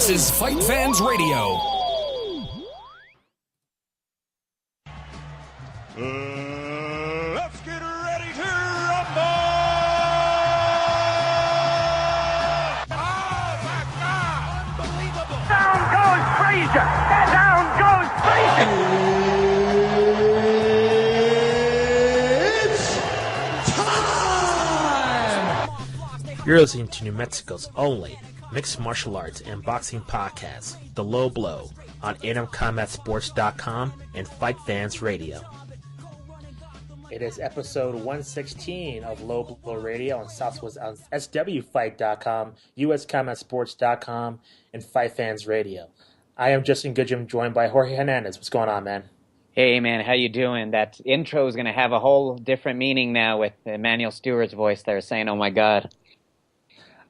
This is FightFans Radio. Let's get ready to rumble! Oh my God! Unbelievable! Down goes Frazier! Down goes Frazier! It's time! You're listening to New Mexico's only mixed martial arts and boxing podcast, The Low Blow, on AtomCombatSports.com and FightFans Radio. It is episode 116 of Low Blow Radio on Southwest on SWFight.com, USCombatSports.com, and FightFans Radio. I am Justin Goodrum, joined by Jorge Hernandez. What's going on, man? Hey, man, how you doing? That intro is going to have a whole different meaning now with Emanuel Steward's voice there saying, oh, my God.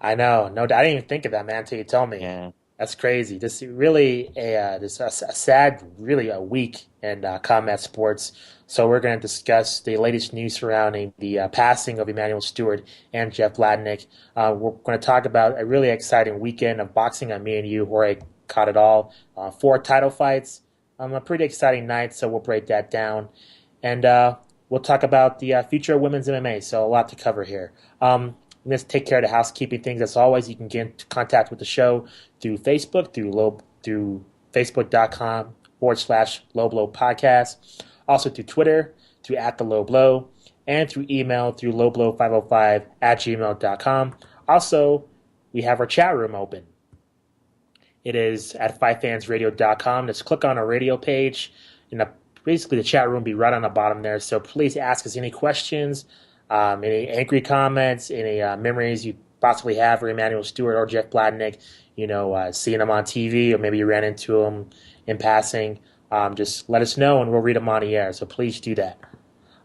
I know. No, I didn't even think of that, man, until you told me. Yeah. That's crazy. This really a sad, really a week in combat sports. So we're going to discuss the latest news surrounding the passing of Emanuel Steward and Jeff Blatnick. We're going to talk about a really exciting weekend of boxing. Me and you, Jorge, caught it all. 4 title fights. A pretty exciting night, so we'll break that down. And we'll talk about the future of women's MMA, so a lot to cover here. Let's take care of the housekeeping things. As always, you can get into contact with the show through Facebook, through Facebook.com/LowBlow Podcast. Also through Twitter, through @TheLowBlow, and through email through lowblow505@gmail.com. Also, we have our chat room open. It is at FightFansRadio.com. Just click on our radio page, and basically the chat room will be right on the bottom there. So please ask us any questions, any angry comments, any memories you possibly have for Emanuel Steward or Jeff Blatnick, seeing them on TV, or maybe you ran into them in passing. Just let us know, and we'll read them on the air. So please do that.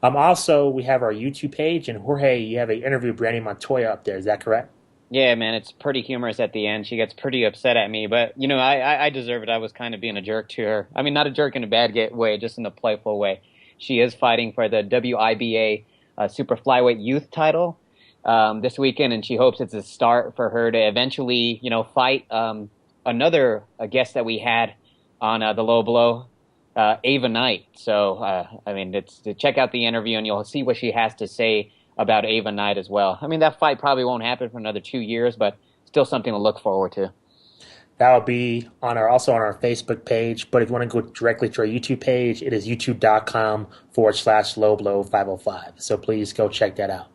Also, we have our YouTube page, and Jorge, you have an interview with Brandy Montoya up there. Is that correct? Yeah, man, it's pretty humorous at the end. She gets pretty upset at me, but, I deserve it. I was kind of being a jerk to her. I mean, not a jerk in a bad way, just in a playful way. She is fighting for the WIBA super flyweight youth title this weekend, and she hopes it's a start for her to eventually, fight another guest that we had on the Low Blow, Ava Knight. So, it's to check out the interview, and you'll see what she has to say about Ava Knight as well. I mean, that fight probably won't happen for another 2 years, but still something to look forward to. That will be also on our Facebook page. But if you want to go directly to our YouTube page, it is youtube.com/LowBlow505. So please go check that out.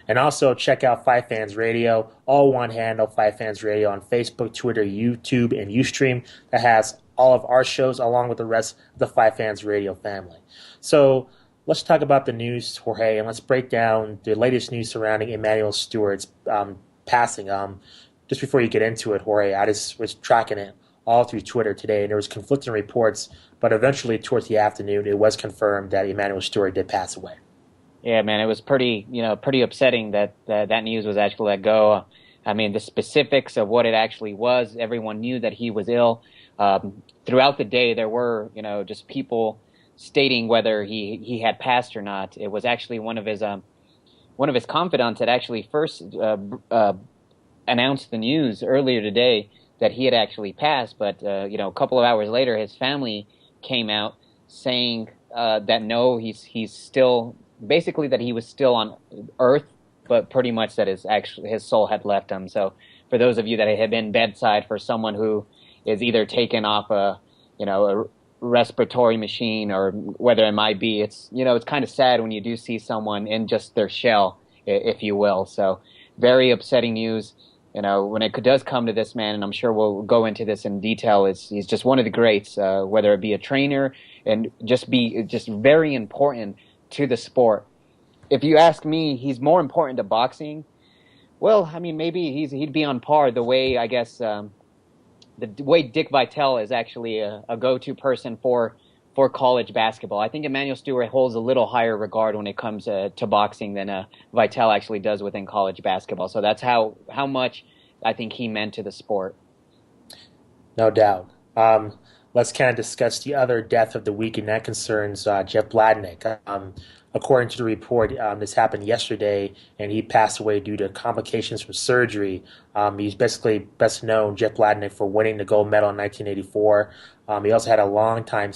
And also check out FightFans Radio, all one handle, FightFans Radio on Facebook, Twitter, YouTube, and Ustream. That has all of our shows along with the rest of the FightFans Radio family. So let's talk about the news, Jorge, and let's break down the latest news surrounding Emanuel Steward's passing. Just before you get into it, Jorge, I just was tracking it all through Twitter today, and there was conflicting reports, but eventually towards the afternoon, it was confirmed that Emanuel Steward did pass away. Yeah, man, it was pretty upsetting that news was actually let go. I mean, the specifics of what it actually was, everyone knew that he was ill. Throughout the day, there were, just people stating whether he had passed or not. It was actually one of his confidants that actually first announced the news earlier today that he had actually passed, but a couple of hours later, his family came out saying that no, he's still, basically that he was still on Earth, but pretty much that his soul had left him. So for those of you that had been bedside for someone who is either taken off a respiratory machine or whether it might be, it's kind of sad when you do see someone in just their shell, if you will. So very upsetting news. When it does come to this man, and I'm sure we'll go into this in detail, he's just one of the greats, whether it be a trainer and just very important to the sport. If you ask me, he's more important to boxing. Well, I mean, maybe he'd be on par the way, I guess, the way Dick Vitale is actually a go-to person for college basketball. I think Emanuel Steward holds a little higher regard when it comes to boxing than Vitale actually does within college basketball. So that's how much I think he meant to the sport. No doubt. let's kind of discuss the other death of the week, and that concerns Jeff Bladnick. According to the report, this happened yesterday, and he passed away due to complications from surgery. He's basically best known, Jeff Bladnick, for winning the gold medal in 1984. He also had a long time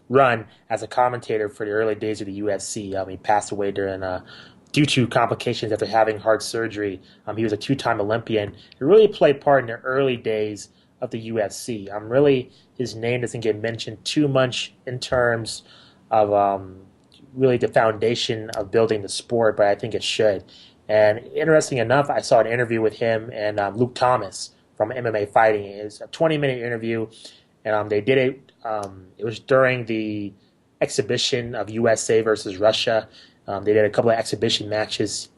run as a commentator for the early days of the UFC. He passed away due to complications after having heart surgery. He was a two-time Olympian. He really played part in the early days of the UFC. Really, his name doesn't get mentioned too much in terms of really the foundation of building the sport, but I think it should. And interesting enough, I saw an interview with him and Luke Thomas from MMA Fighting. It was a 20-minute interview, and they did it. It was during the exhibition of USA versus Russia. They did a couple of exhibition matches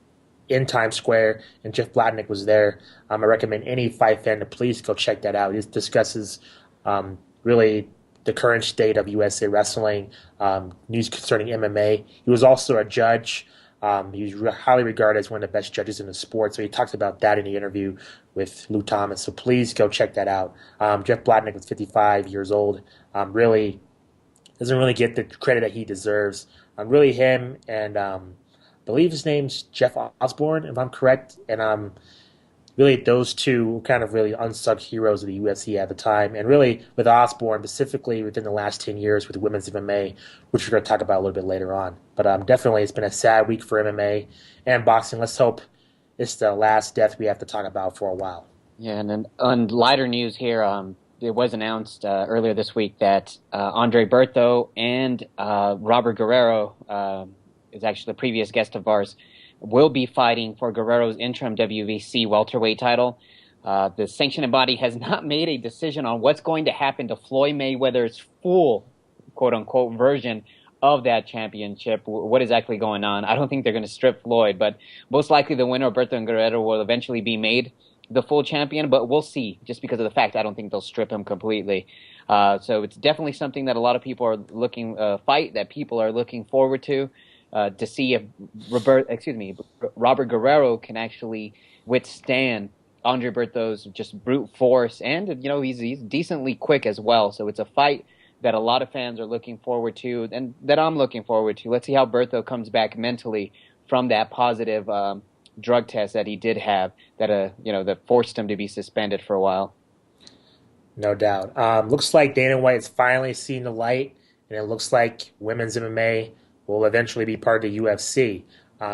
in Times Square, and Jeff Bladnick was there. I recommend any fight fan to please go check that out. It discusses really the current state of USA wrestling, news concerning MMA. He was also a judge. He's highly regarded as one of the best judges in the sport, so he talks about that in the interview with Lou Thomas. So please go check that out. Jeff Bladnick was 55 years old. Really doesn't really get the credit that he deserves. Really him and I believe his name's Jeff Osborne, if I'm correct, and really those two were kind of really unsung heroes of the UFC at the time. And really with Osborne, specifically within the last 10 years with women's MMA, which we're going to talk about a little bit later on. But definitely it's been a sad week for MMA and boxing. Let's hope it's the last death we have to talk about for a while. Yeah, and then on lighter news here, it was announced earlier this week that Andre Bertho and Robert Guerrero, is actually the previous guest of ours, will be fighting for Guerrero's interim WBC welterweight title. The sanctioning body has not made a decision on what's going to happen to Floyd Mayweather's full, quote-unquote, version of that championship. What is actually going on? I don't think they're going to strip Floyd, but most likely the winner, Bertho and Guerrero, will eventually be made the full champion, but we'll see, just because of the fact I don't think they'll strip him completely. So it's definitely something that a lot of people are people are looking forward to see if Robert Guerrero can actually withstand Andre Bertho's just brute force, and he's decently quick as well. So it's a fight that a lot of fans are looking forward to, and that I'm looking forward to. Let's see how Bertho comes back mentally from that positive drug test that he did have that forced him to be suspended for a while. No doubt. Looks like Dana White's finally seen the light, and it looks like women's MMA will eventually be part of the UFC.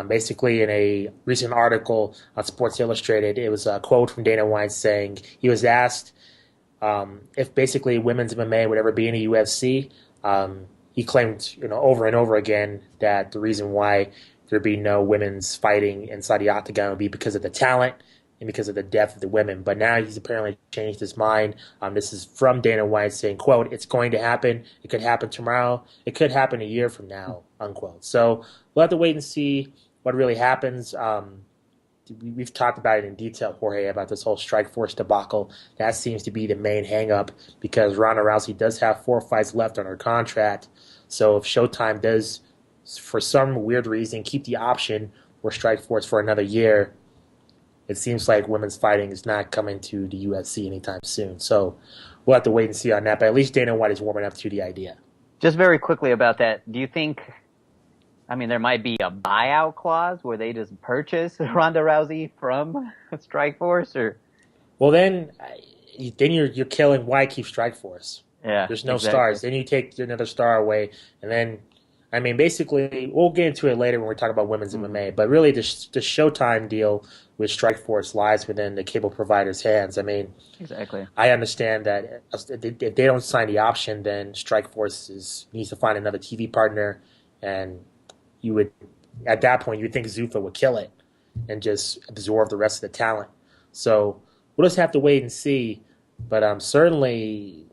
Basically, in a recent article on Sports Illustrated, it was a quote from Dana White saying he was asked if basically women's MMA would ever be in the UFC. He claimed, over and over again that the reason why there'd be no women's fighting inside the octagon would be because of the talent and because of the depth of the women. But now he's apparently changed his mind. This is from Dana White saying, quote, "It's going to happen. It could happen tomorrow. It could happen a year from now," unquote. So we'll have to wait and see what really happens. We've talked about it in detail, Jorge, about this whole Strikeforce debacle. That seems to be the main hang-up because Ronda Rousey does have 4 fights left on her contract. So if Showtime does, for some weird reason, keep the option for Strikeforce for another year, it seems like women's fighting is not coming to the UFC anytime soon. So we'll have to wait and see on that. But at least Dana White is warming up to the idea. Just very quickly about that, do you think, there might be a buyout clause where they just purchase Ronda Rousey from Strikeforce? Or? Well, then you're killing why keep Strikeforce. Yeah, there's no exactly. stars. Then you take another star away, and then basically, we'll get into it later when we talk about women's MMA, but really the Showtime deal with Strikeforce lies within the cable provider's hands. Exactly. I understand that if they don't sign the option, then Strikeforce needs to find another TV partner, and at that point, you would think Zuffa would kill it and just absorb the rest of the talent. So we'll just have to wait and see, but certainly,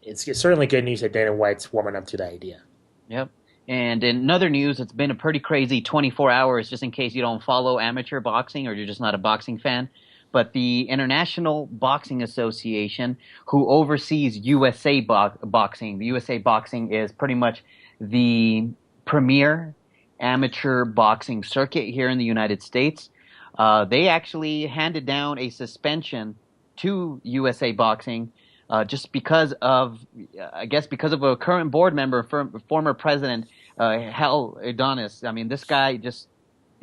it's certainly good news that Dana White's warming up to the idea. Yep. And in other news, it's been a pretty crazy 24 hours, just in case you don't follow amateur boxing or you're just not a boxing fan. But the International Boxing Association, who oversees USA Boxing, the USA Boxing is pretty much the premier amateur boxing circuit here in the United States. They actually handed down a suspension to USA Boxing just because of, I guess, because of a current board member, former president, Hal Adonis. I mean, this guy just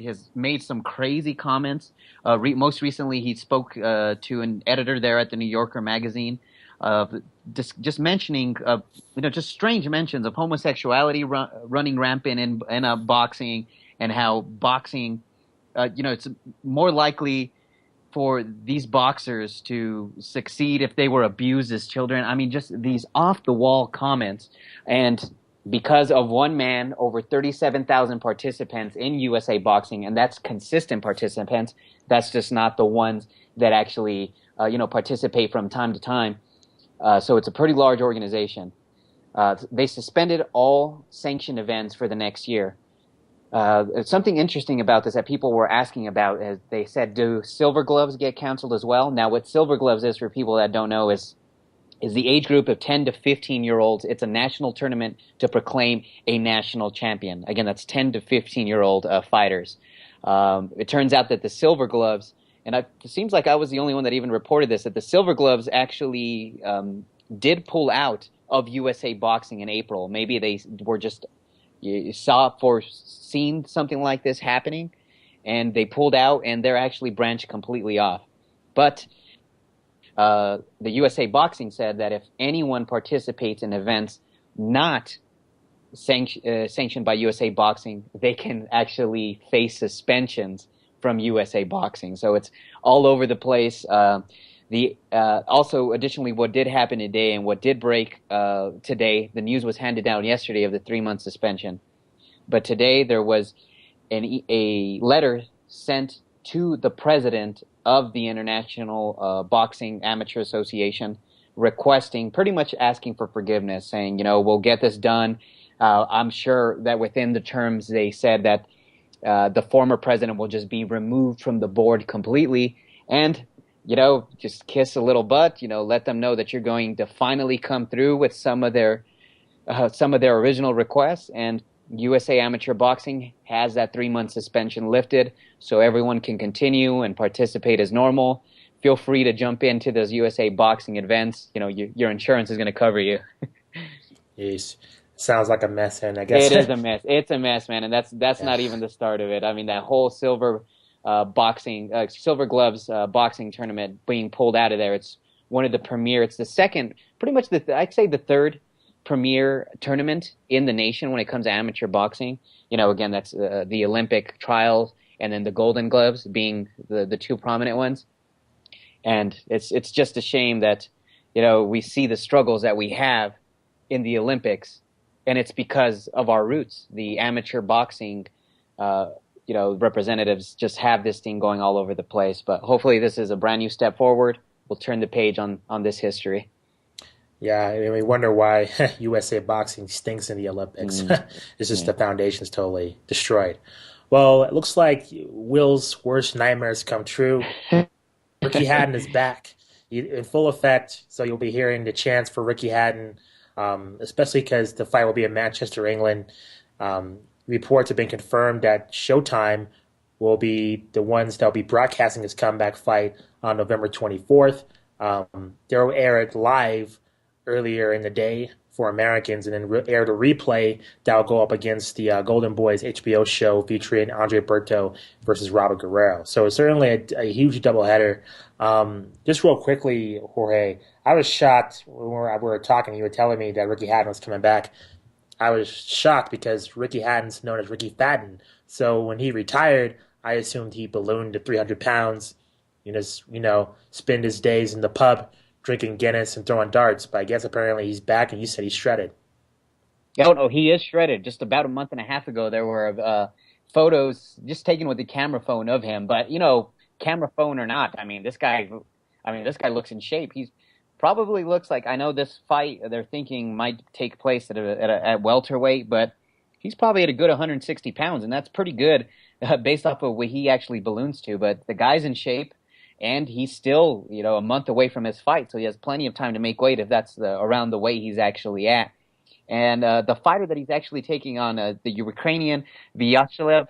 has made some crazy comments. Most recently, he spoke to an editor there at the New Yorker magazine, just mentioning, just strange mentions of homosexuality running rampant in boxing, and how boxing, it's more likely for these boxers to succeed if they were abused as children. I mean, just these off-the-wall comments. And because of one man, over 37,000 participants in USA Boxing, and that's consistent participants, that's just not the ones that actually, participate from time to time. So it's a pretty large organization. They suspended all sanctioned events for the next year. Something interesting about this that people were asking about is they said, do Silver Gloves get canceled as well? Now, what Silver Gloves is, for people that don't know, is the age group of 10 to 15-year-olds. It's a national tournament to proclaim a national champion. Again, that's 10 to 15-year-old fighters. It turns out that the Silver Gloves, and it seems like I was the only one that even reported this, that the Silver Gloves actually did pull out of USA Boxing in April. Maybe they were just foreseen something like this happening, and they pulled out, and they're actually branched completely off. But the USA Boxing said that if anyone participates in events not sanctioned by USA Boxing, they can actually face suspensions from USA Boxing. So it's all over the place. Also, additionally, what did happen today and what did break today, the news was handed down yesterday of the 3-month suspension. But today there was a letter sent to the president of the International Boxing Amateur Association requesting, pretty much asking for forgiveness, saying, we'll get this done. I'm sure that within the terms they said that the former president will just be removed from the board completely, and just kiss a little butt, let them know that you're going to finally come through with some of their original requests. And USA Amateur Boxing has that 3-month suspension lifted, so everyone can continue and participate as normal. Feel free to jump into those USA Boxing events. Your insurance is going to cover you. Jeez. Sounds like a mess, and I guess it is a mess. It's a mess, man, and that's not even the start of it. I mean, that whole Silver Gloves boxing tournament being pulled out of there. It's one of the premier. It's the second, pretty much I'd say the third premier tournament in the nation when it comes to amateur boxing. Again, that's the Olympic trials, and then the Golden Gloves being the two prominent ones. And it's just a shame that we see the struggles that we have in the Olympics, and it's because of our roots. The amateur boxing representatives just have this thing going all over the place. But hopefully this is a brand new step forward. We'll turn the page on this history. Yeah, I mean, we wonder why USA Boxing stinks in the Olympics. It's just the foundation's totally destroyed. Well, it looks like Will's worst nightmares come true. Ricky Hatton is back in full effect, so you'll be hearing the chants for Ricky Hatton, especially because the fight will be in Manchester, England. Reports have been confirmed that Showtime will be the ones that will be broadcasting his comeback fight on November 24th. They'll air it live earlier in the day for Americans, and then air the replay that will go up against the Golden Boys HBO show featuring Andre Berto versus Robert Guerrero. So it's certainly a huge doubleheader. Just real quickly, Jorge, I was shocked when we were talking. You were telling me that Ricky Hatton was coming back. I was shocked because Ricky Hatton's known as Ricky Fatten. So when he retired, I assumed he ballooned to 300 pounds, spend his days in the pub drinking Guinness and throwing darts. But I guess apparently he's back, and you said he's shredded. Oh, no, he is shredded. Just about a month and a half ago, there were photos just taken with the camera phone of him. But, camera phone or not, this guy looks in shape. He's probably looks like, I know this fight they're thinking might take place at welterweight, but he's probably at a good 160 pounds, and that's pretty good based off of what he actually balloons to. But the guy's in shape. And he's still, a month away from his fight, so he has plenty of time to make weight if that's around the weight he's actually at. And the fighter that he's actually taking on, the Ukrainian Vyacheslav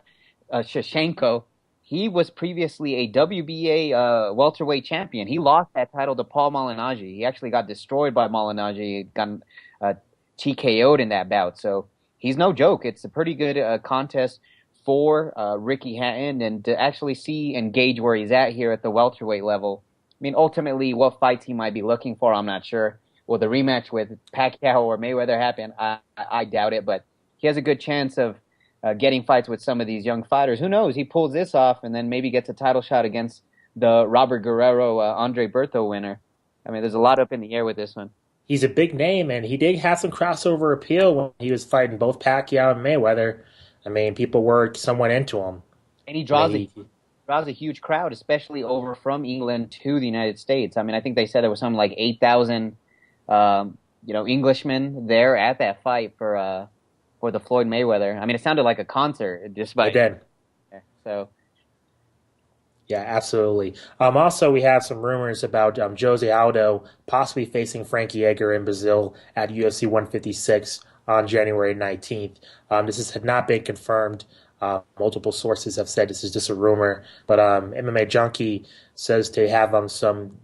Shevchenko, he was previously a WBA welterweight champion. He lost that title to Paul Malignaggi. He actually got destroyed by Malignaggi, got TKO'd in that bout. So he's no joke. It's a pretty good contest for Ricky Hatton, and to actually see and gauge where he's at here at the welterweight level. I mean, ultimately, what fights he might be looking for, I'm not sure. Will the rematch with Pacquiao or Mayweather happen? I doubt it, but he has a good chance of getting fights with some of these young fighters. Who knows? He pulls this off and then maybe gets a title shot against the Robert Guerrero, Andre Berto winner. I mean, there's a lot up in the air with this one. He's a big name, and he did have some crossover appeal when he was fighting both Pacquiao and Mayweather. I mean, people were somewhat into him. And he draws a huge crowd, especially over from England to the United States. I mean, I think they said there was something like 8,000, Englishmen there at that fight for the Floyd Mayweather. I mean, it sounded like a concert. Despite it did. So. Yeah, absolutely. Also, we have some rumors about Jose Aldo possibly facing Frankie Edgar in Brazil at UFC 156 on January 19th. This had not been confirmed. Multiple sources have said this is just a rumor, but MMA Junkie says to have some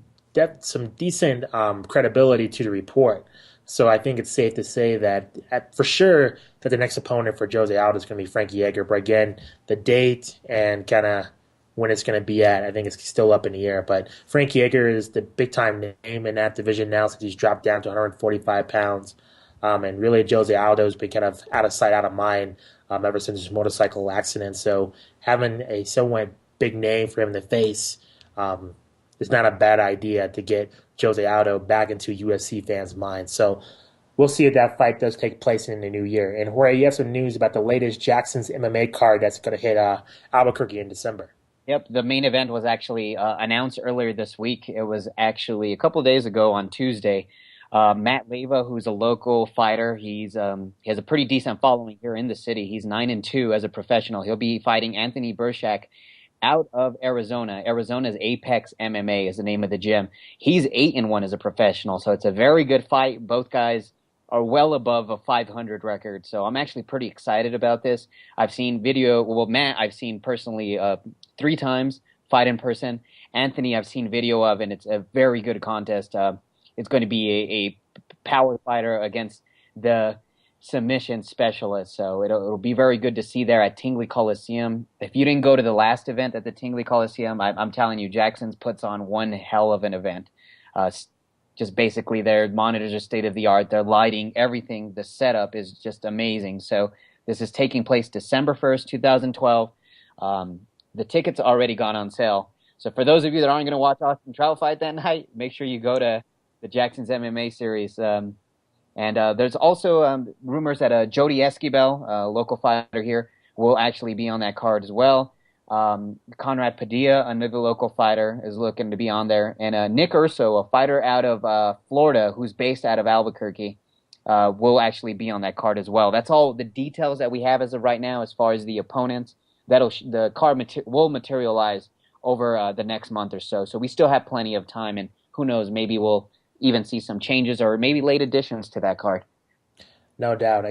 decent credibility to the report. So I think it's safe to say that for sure that the next opponent for Jose Aldo is going to be Frankie Edgar. But again, the date and kind of when it's going to be at, I think it's still up in the air. But Frankie Edgar is the big-time name in that division now since he's dropped down to 145 pounds. And really, Jose Aldo's been kind of out of sight, out of mind ever since his motorcycle accident. So having a somewhat big name for him to face is not a bad idea to get Jose Aldo back into UFC fans' minds. So we'll see if that fight does take place in the new year. And Jorge, you have some news about the latest Jackson's MMA card that's going to hit Albuquerque in December. Yep, the main event was actually announced earlier this week. It was actually a couple of days ago on Tuesday. Matt Leyva, who's a local fighter, he has a pretty decent following here in the city. He's 9-2 as a professional. He'll be fighting Anthony Burchak out of Arizona. Arizona's Apex MMA is the name of the gym. He's 8-1 as a professional, so it's a very good fight. Both guys are well above a 500 record, so I'm actually pretty excited about this. I've seen video. Well, Matt, I've seen personally 3 times fight in person. Anthony, I've seen video of, and it's a very good contest. It's going to be a power fighter against the submission specialist. So it'll be very good to see there at Tingley Coliseum. If you didn't go to the last event at the Tingley Coliseum, I'm telling you, Jackson's puts on one hell of an event. Just basically their monitors are state-of-the-art. Their lighting, everything, the setup is just amazing. So this is taking place December 1st, 2012. The tickets already gone on sale. So for those of you that aren't going to watch Austin Trout fight that night, make sure you go to the Jackson's MMA series. And there's also rumors that Jody Esquibel, a local fighter here, will actually be on that card as well. Conrad Padilla, another local fighter, is looking to be on there. And Nick Urso, a fighter out of Florida who's based out of Albuquerque, will actually be on that card as well. That's all the details that we have as of right now as far as the opponents. The card will materialize over the next month or so. So we still have plenty of time, and who knows, maybe we'll even see some changes or maybe late additions to that card. No doubt.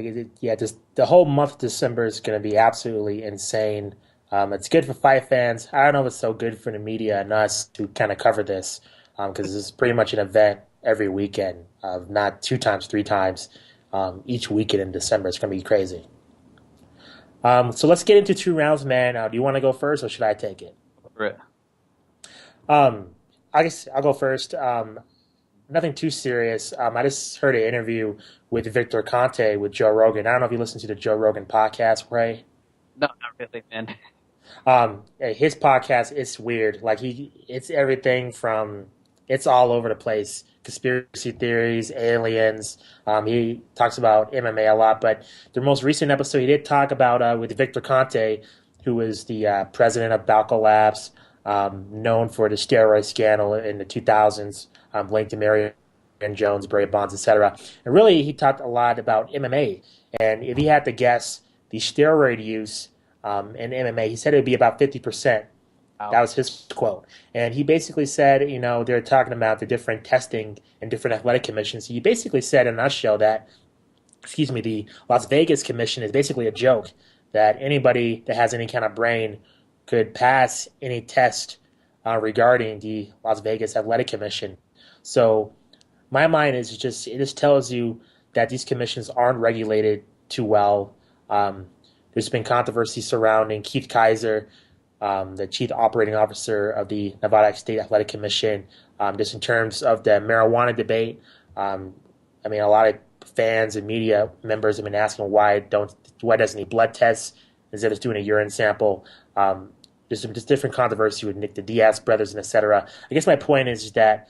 Just the whole month of December is going to be absolutely insane. It's good for fight fans. I don't know if it's so good for the media and us to kind of cover this because this is pretty much an event every weekend, not 2 times, 3 times each weekend in December. It's going to be crazy. So let's get into 2 rounds, man. Do you want to go first or should I take it? Right. I guess I'll go first. Nothing too serious. I just heard an interview with Victor Conte with Joe Rogan. I don't know if you listen to the Joe Rogan podcast, Ray. No, not really, man. His podcast is weird. Like it's everything from it's all over the place. Conspiracy theories, aliens. He talks about MMA a lot, but the most recent episode he did talk about with Victor Conte, who is the president of Balco Labs, known for the steroid scandal in the 2000s, linked to Marion Jones, Brave Bonds, etc. And really, he talked a lot about MMA. And if he had to guess the steroid use in MMA, he said it would be about 50%. Wow. That was his quote. And he basically said, they're talking about the different testing and different athletic commissions. He basically said in a nutshell that, the Las Vegas commission is basically a joke, that anybody that has any kind of brain could pass any test regarding the Las Vegas Athletic Commission. So my mind is just it just tells you that these commissions aren't regulated too well. There's been controversy surrounding Keith Kaiser, the chief operating officer of the Nevada State Athletic Commission, just in terms of the marijuana debate. I mean, a lot of fans and media members have been asking why doesn't he blood tests instead of doing a urine sample. There's some just different controversy with Nick the Diaz brothers and etc. I guess my point is that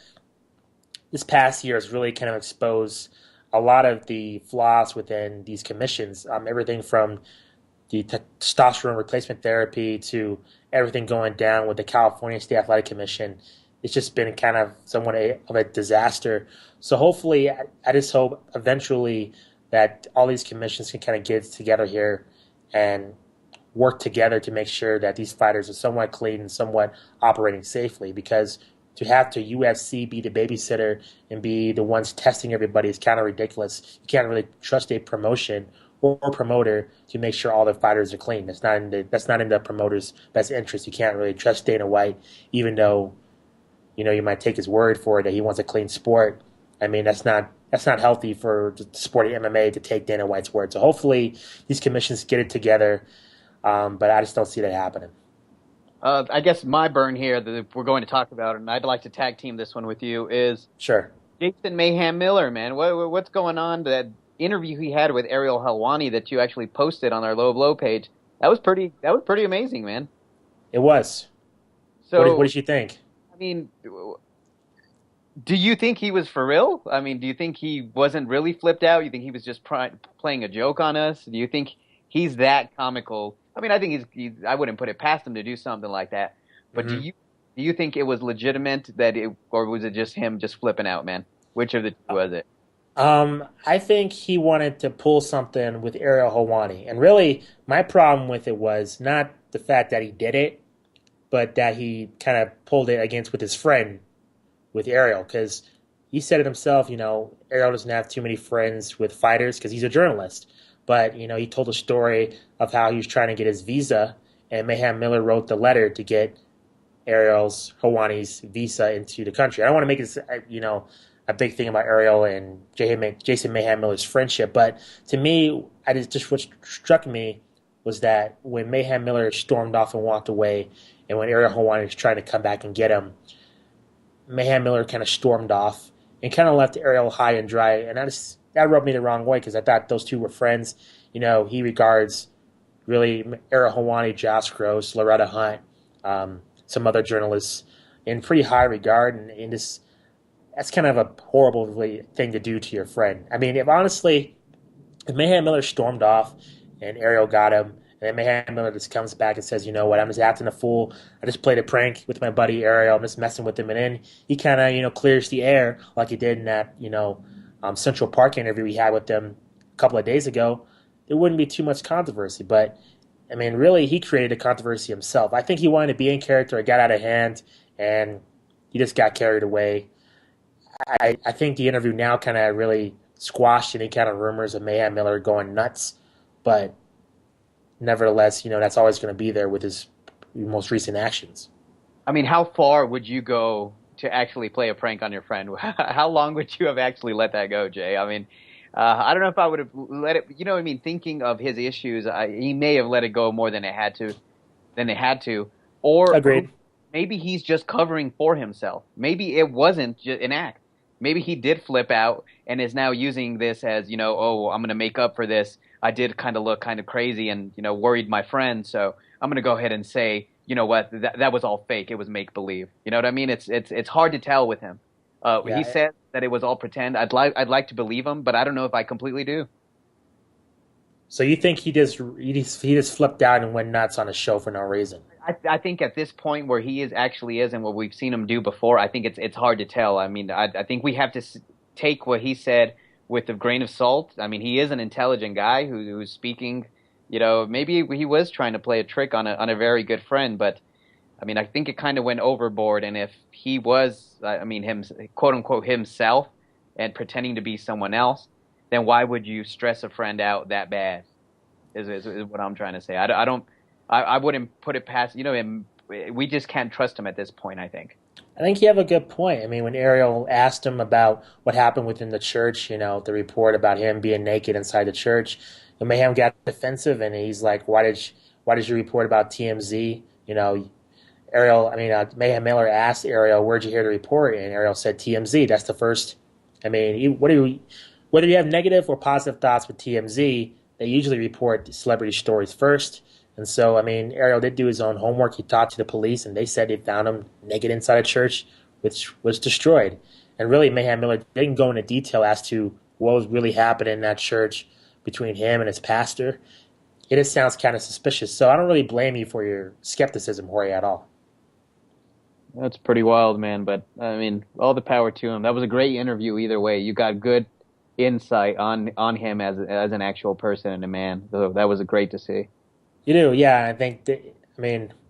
this past year has really kind of exposed a lot of the flaws within these commissions. Everything from the testosterone replacement therapy to everything going down with the California State Athletic Commission. It's just been kind of somewhat of a disaster. So hopefully, I just hope eventually that all these commissions can kind of get together here and work together to make sure that these fighters are somewhat clean and somewhat operating safely. Because to have to UFC be the babysitter and be the ones testing everybody is kind of ridiculous. You can't really trust a promotion or promoter to make sure all the fighters are clean. That's not in the promoter's best interest. You can't really trust Dana White, even though you might take his word for it that he wants a clean sport. I mean, that's not healthy for the sport of MMA to take Dana White's word. So hopefully these commissions get it together, but I just don't see that happening. I guess my burn here that we're going to talk about, and I'd like to tag team this one with you, is sure. Jason Mayhem Miller, man. What's going on? That interview he had with Ariel Helwani that you actually posted on our LowBlow page, that was pretty amazing, man. It was. So what did you think? I mean, do you think he was for real? I mean, do you think he wasn't really flipped out? You think he was just playing a joke on us? Do you think he's that comical? I mean, I think I wouldn't put it past him to do something like that. But do you think it was legitimate or was it just him just flipping out, man? Which of the two was it? I think he wanted to pull something with Ariel Helwani. And really, my problem with it was not the fact that he did it, but that he kind of pulled it with his friend, with Ariel. Because he said it himself, Ariel doesn't have too many friends with fighters because he's a journalist. But, he told a story of how he was trying to get his visa, and Mayhem Miller wrote the letter to get Helwani's visa into the country. I don't want to make this, a big thing about Ariel and Jason Mayhem Miller's friendship, but to me, what struck me was that when Mayhem Miller stormed off and walked away, and when Ariel Helwani was trying to come back and get him, Mayhem Miller kind of stormed off and kind of left Ariel high and dry, and that rubbed me the wrong way because I thought those two were friends. He regards really Ariel Helwani, Josh Gross, Loretta Hunt, some other journalists in pretty high regard, and that's kind of a horrible thing to do to your friend. I mean, if Mayhem Miller stormed off and Ariel got him, and then Mayhem Miller just comes back and says, you know what, I'm just acting a fool. I just played a prank with my buddy Ariel. I'm just messing with him. And then he kind of, clears the air like he did in that, Central Park interview we had with them a couple of days ago. There wouldn't be too much controversy. But, I mean, really, he created a controversy himself. I think he wanted to be in character. It got out of hand, and he just got carried away. I think the interview now kind of really squashed any kind of rumors of Mayhem Miller going nuts. But nevertheless, that's always going to be there with his most recent actions. I mean, how far would you go to actually play a prank on your friend? How long would you have actually let that go, Jay? I mean, I don't know if I would have let it. You know what I mean? Thinking of his issues, he may have let it go more than it had to. Or agreed. Maybe he's just covering for himself. Maybe it wasn't just an act. Maybe he did flip out and is now using this as, I'm going to make up for this. I did kind of look kind of crazy and, worried my friend. So I'm going to go ahead and say, you know what, that was all fake. It was make believe. You know what I mean? It's hard to tell with him. He said that it was all pretend. I'd like to believe him, but I don't know if I completely do. So you think he just flipped out and went nuts on a show for no reason? I think at this point where he actually is and what we've seen him do before, I think it's hard to tell. I mean, I think we have to take what he said with a grain of salt. I mean, he is an intelligent guy who's speaking. Maybe he was trying to play a trick on a very good friend, but I mean, I think it kind of went overboard. And if he was, him, quote unquote, himself and pretending to be someone else, then why would you stress a friend out that bad? Is what I'm trying to say. I I wouldn't put it past him. We just can't trust him at this point, I think. I think you have a good point. I mean, when Ariel asked him about what happened within the church, the report about him being naked inside the church, Mayhem got defensive, and he's like, why did you report about TMZ? Ariel, Mayhem Miller asked Ariel, where'd you hear the report? And Ariel said TMZ. That's the first. Whether you have negative or positive thoughts with TMZ, they usually report celebrity stories first. And so, Ariel did do his own homework. He talked to the police, and they said they found him naked inside a church, which was destroyed. And really, Mayhem Miller didn't go into detail as to what was really happening in that church between him and his pastor. It just sounds kind of suspicious. So I don't really blame you for your skepticism, Jorge, at all. That's pretty wild, man. But, all the power to him. That was a great interview either way. You got good insight on him as an actual person and a man. So that was great to see. You do, yeah. I think,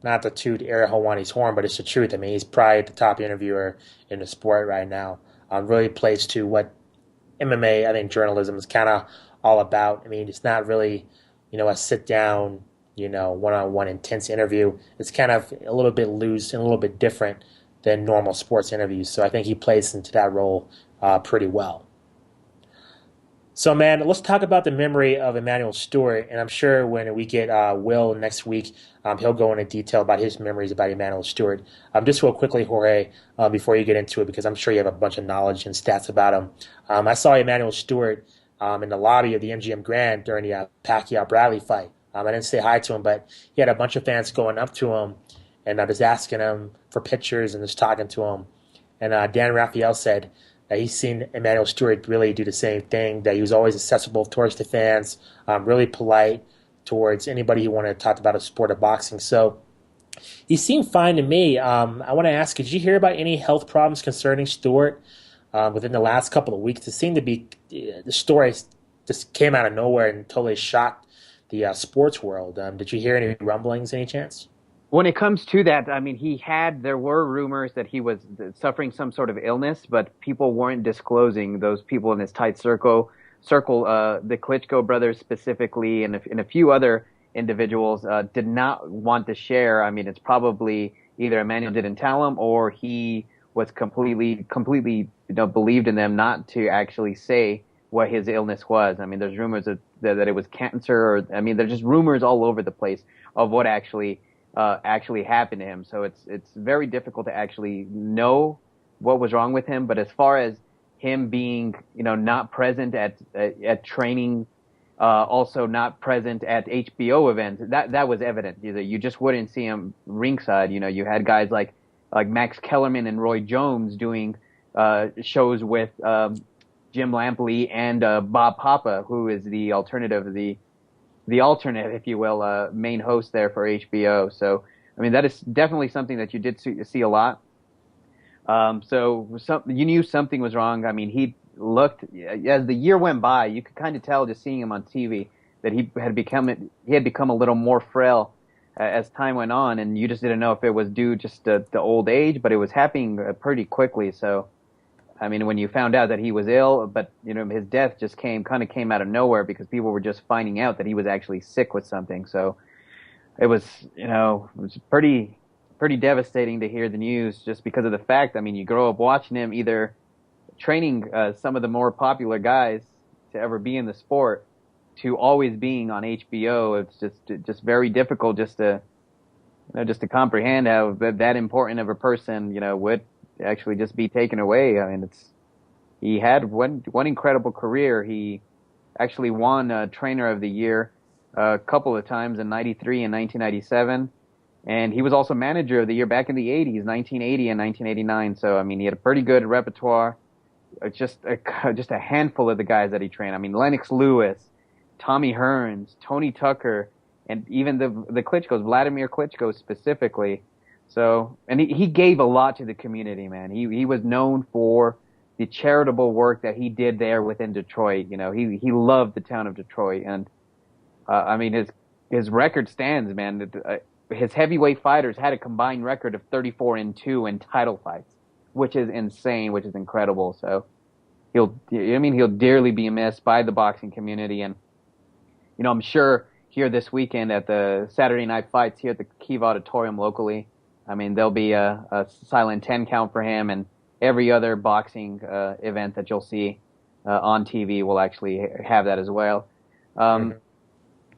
not to toot Ariel Helwani's horn, but it's the truth. He's probably the top interviewer in the sport right now. Really plays to what MMA, I think, journalism is kind of all about. It's not really, a sit-down, one-on-one intense interview. It's kind of a little bit loose and a little bit different than normal sports interviews. So I think he plays into that role pretty well. So, man, let's talk about the memory of Emanuel Steward. And I'm sure when we get Will next week, he'll go into detail about his memories about Emanuel Steward. Just real quickly, Jorge, before you get into it, because I'm sure you have a bunch of knowledge and stats about him. I saw Emanuel Steward in the lobby of the MGM Grand during the Pacquiao-Bradley fight. I didn't say hi to him, but he had a bunch of fans going up to him and just asking him for pictures and just talking to him. And Dan Raphael said that he's seen Emanuel Steward really do the same thing, that he was always accessible towards the fans, really polite towards anybody who wanted to talk about a sport of boxing. So he seemed fine to me. I want to ask, did you hear about any health problems concerning Steward within the last couple of weeks? It seemed to be, the story just came out of nowhere and totally shocked the sports world. Did you hear any rumblings, any chance? When it comes to that, there were rumors that he was suffering some sort of illness, but people weren't disclosing. Those people in his tight circle, the Klitschko brothers specifically, and a few other individuals did not want to share. It's probably either Emanuel didn't tell him, or he was completely, believed in them not to actually say what his illness was. There's rumors that it was cancer, or there's just rumors all over the place of what actually happened to him. So it's very difficult to actually know what was wrong with him. But as far as him being, not present at training, also not present at HBO events, that was evident. You just wouldn't see him ringside. You had guys like Max Kellerman and Roy Jones doing shows with Jim Lampley and Bob Papa, who is the alternative, the alternate, if you will, main host there for HBO. So, that is definitely something that you did see a lot. You knew something was wrong. He looked, as the year went by, you could kind of tell just seeing him on TV that he had become a little more frail as time went on, and you just didn't know if it was due just to the old age, but it was happening pretty quickly. So, when you found out that he was ill, but his death just came out of nowhere because people were just finding out that he was actually sick with something. So it was pretty devastating to hear the news, just because of the fact. You grow up watching him either training some of the more popular guys to ever be in the sport, to always being on HBO. It's just very difficult just to comprehend how that important of a person would actually just be taken away. He had one incredible career. He actually won Trainer of the Year a couple of times in '93 and 1997, and he was also Manager of the Year back in the '80s, 1980 and 1989. So he had a pretty good repertoire. Just a handful of the guys that he trained. Lennox Lewis, Tommy Hearns, Tony Tucker, and even the Klitschkos, Vladimir Klitschko specifically. So, and he gave a lot to the community, man. He was known for the charitable work that he did there within Detroit. He loved the town of Detroit, and his record stands, man. His heavyweight fighters had a combined record of 34-2 in title fights, which is insane, which is incredible. So he'll dearly be missed by the boxing community, and I'm sure here this weekend at the Saturday night fights here at the Kiev Auditorium locally. I mean, there'll be a silent 10 count for him, and every other boxing event that you'll see on TV will actually have that as well. And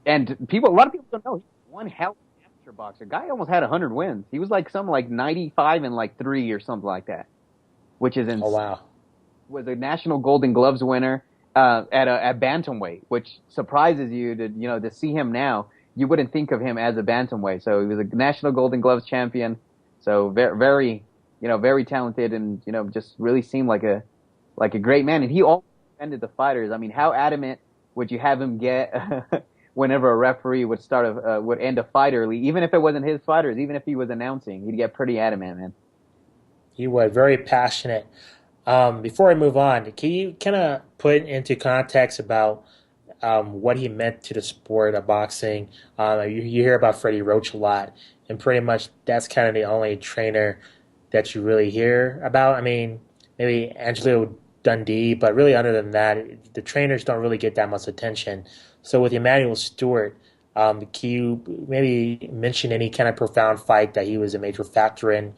a lot of people don't know, he's one hell of an amateur boxer. Guy almost had 100 wins. He was like something like 95 and like 3 or something like that, which is insane. Oh, wow. Was a National Golden Gloves winner at bantamweight, which surprises you to see him now. You wouldn't think of him as a bantamweight. So he was a National Golden Gloves champion. So very, very talented, and just really seemed like a great man. And he always defended the fighters. I mean, how adamant would you have him get whenever a referee would would end a fight early, even if it wasn't his fighters, even if he was announcing, he'd get pretty adamant, man. He was very passionate. Before I move on, can you kind of put into context about what he meant to the sport of boxing? You hear about Freddie Roach a lot, and pretty much that's kind of the only trainer that you really hear about. I mean, maybe Angelo Dundee, but really other than that, the trainers don't really get that much attention. So with Emanuel Steward, can you maybe mention any kind of profound fight that he was a major factor in,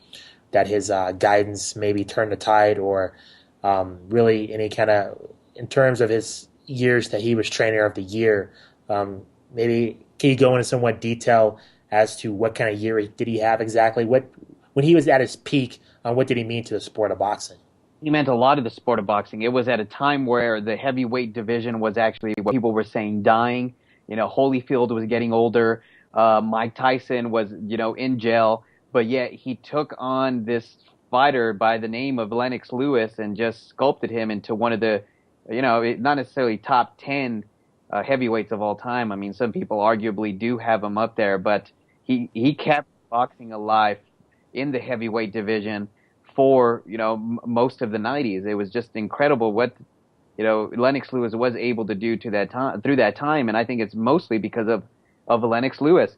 that his guidance maybe turned the tide, or really any kind of, in terms of his years that he was trainer of the year, maybe can you go into somewhat detail as to what kind of year did he have exactly? When he was at his peak, what did he mean to the sport of boxing? He meant a lot of the sport of boxing. It was at a time where the heavyweight division was actually what people were saying dying. Holyfield was getting older. Mike Tyson was, in jail. But yet he took on this fighter by the name of Lennox Lewis and just sculpted him into one of the, not necessarily top 10 heavyweights of all time. I mean, some people arguably do have him up there, but he kept boxing alive in the heavyweight division for, most of the 90s. It was just incredible what, Lennox Lewis was able to do through that time. And I think it's mostly because of Lennox Lewis.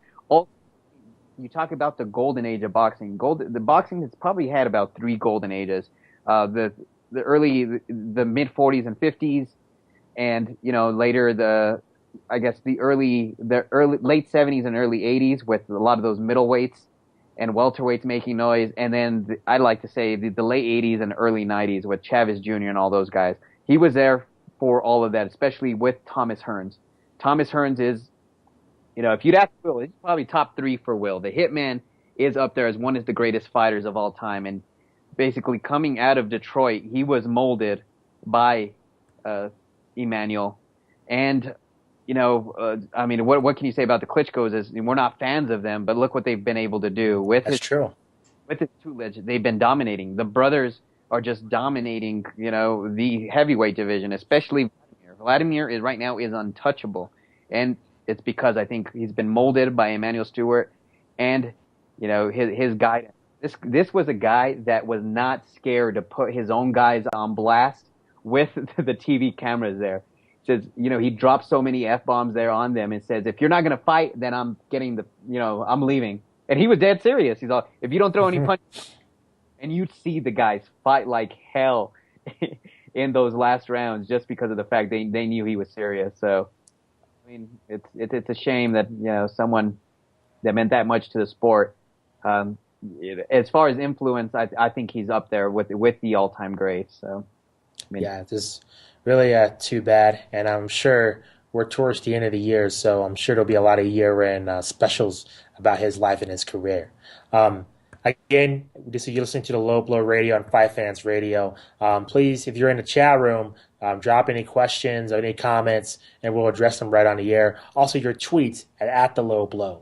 You talk about the golden age of boxing. The boxing has probably had about 3 golden ages. The mid 40s and 50s, and later the late 70s and early 80s with a lot of those middleweights and welterweights making noise, and then I'd like to say the late 80s and early 90s with Chavez Jr. and all those guys. He was there for all of that, especially with Thomas Hearns. Thomas Hearns is, if you'd ask Will, he's probably top 3 for Will. The Hitman is up there as one of the greatest fighters of all time. And basically coming out of Detroit, he was molded by Emanuel. And, I mean, what can you say about the Klitschko's? We're not fans of them, but look what they've been able to do. With his tutelage, they've been dominating. The brothers are just dominating, the heavyweight division, especially Vladimir. Vladimir is right now untouchable. And it's because I think he's been molded by Emanuel Steward and, his guidance. This was a guy that was not scared to put his own guys on blast with the TV cameras there. Says, he dropped so many F-bombs there on them and says, if you're not going to fight, then I'm getting I'm leaving. And he was dead serious. He's all, if you don't throw any punches, and you'd see the guys fight like hell in those last rounds just because of the fact they knew he was serious. So, I mean, it's a shame that, someone that meant that much to the sport. As far as influence, I think he's up there with the all-time greats. So, I mean, yeah, this really too bad, and I'm sure we're towards the end of the year, so I'm sure there'll be a lot of year-end specials about his life and his career. Again, you're listening to the LowBlow Radio on FightFans Radio. Please, if you're in the chat room, drop any questions or any comments, and we'll address them right on the air. Also, your tweets at the LowBlow.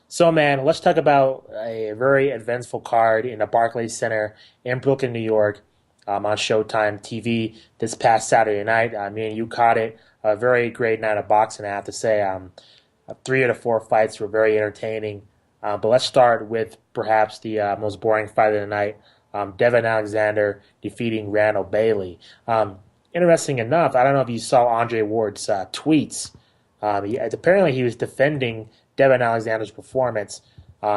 So, man, let's talk about a very eventful card in the Barclays Center in Brooklyn, New York, on Showtime TV this past Saturday night. Me and you caught it. A very great night of boxing, I have to say. 3 of the 4 fights were very entertaining. But let's start with perhaps the most boring fight of the night, Devin Alexander defeating Randall Bailey. Interesting enough, I don't know if you saw Andre Ward's tweets. Apparently he was defending Devin Alexander's performance.